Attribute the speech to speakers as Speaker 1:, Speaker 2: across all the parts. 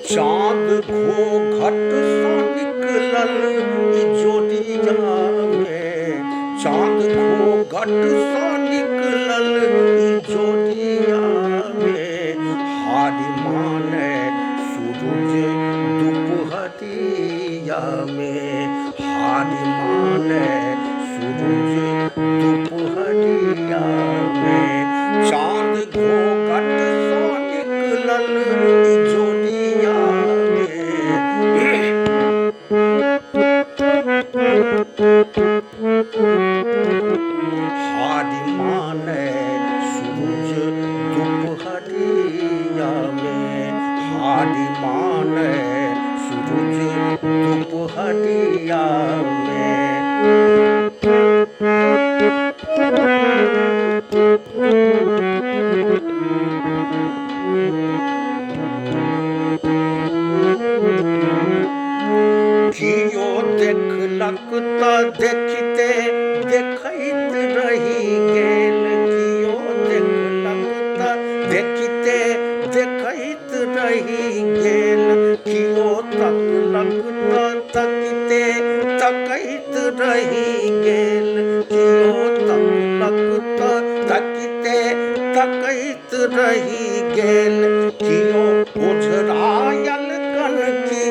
Speaker 1: चाँद घोघट सा निकलल ई जोड़िया में, चाँद घोघट सा निकलल ई जोड़िया में। हारी माने सूरज दुपहरिया में, हारी माने सूरज दुपहरिया में। चाँद घोघट सा निकलल ई जोड़िया में। हारी माने सूरज दुपहरिया में, हारी माने सूरज दुपहरिया कियो देखलक त देखते देखैत रही गेल, कियो देखलक त देखते देखैत रही गेल। कियो तकलक त तकते तकैत रही गेल, कियो तकलक त तकते तकैत रही गेल। कियो ओझरायल कनकी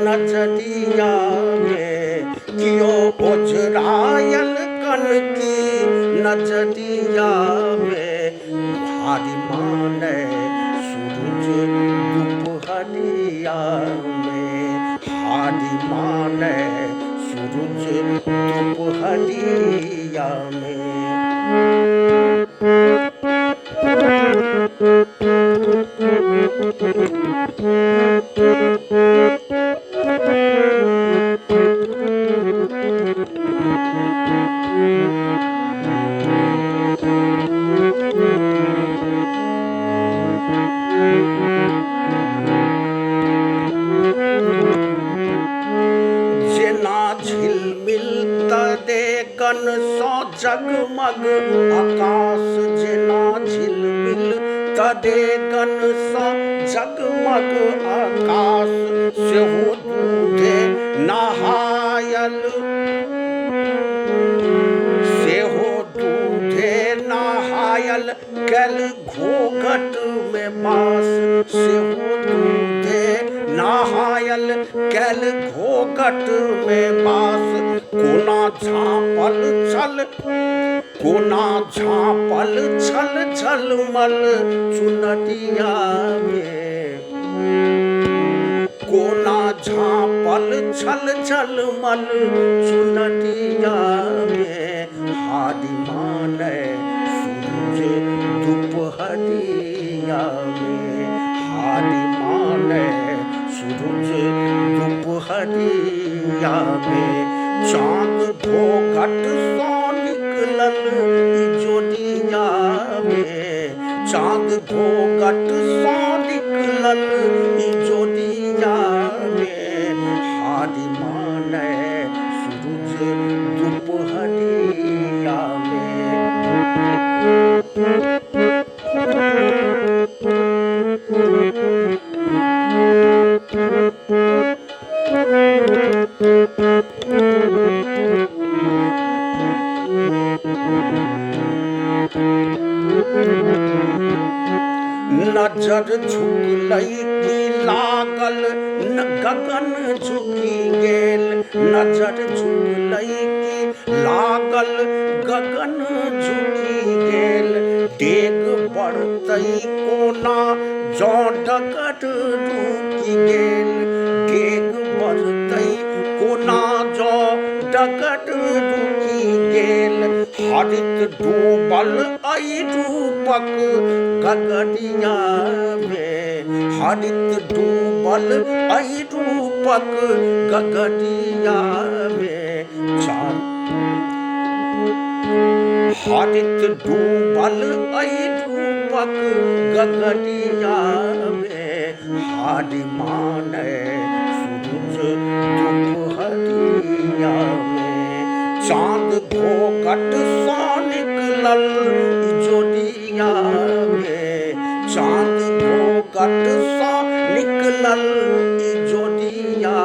Speaker 1: नजरिया में, कियो ओझरायल कनकी नजरिया में। हारी माने सूरज दुपहरिया में, हारी माने सूरज दुपहरिया में। जेना झिलमिल तरे गन सा जगमग आकाश, जेना झिलमिल तरे गन सा जगमग आकाश। सेहो दूधे नहायल, सेहो दूधे नहायल कैल घोघट में बास, सेहो दूधे नहायल कैल घोघट में बास। कोना झाँपल छल, कोना झाँपल छल झलमल चुनरिया में, कोना झाँपल छल झलमल चुनरिया में। हारी माने सूरज दुपहरिया में, हारी माने सूरज दुपहरिया में। चाँद घोघट सा निकलल ई जोड़िया में, चाँद घोघट सा निकलल ई जोड़िया में। हारी माने सूरज दुपहरिया नजर झुकलई की लागल न गगन झुकी गेल, नजर झुकलई की लागल गगन झुकी गेल। डेग बढ़तई कोना जौ डगर रुकी गेल, डेग बढ़तई कोना जौ डगर रुकी गेल। हरित डूबल आई रूपक गगरिया में, हरित डूबल आई रूपक गगरिया में। हरित डूबल आई रूपक गगरिया में। हारी माने सूरज दुपहरिया में। चाँद घोघट सा निकलल जोड़िया में, चाँद घोघट घोघट सा निकलल ई जोड़िया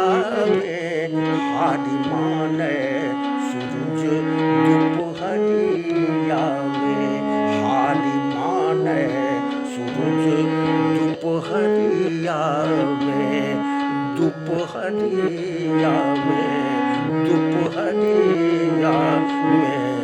Speaker 1: में हारी माने सूरज दोपहरिया में हारी माने सूरज दोपहरिया में दोपहरिया में दोपहरिया में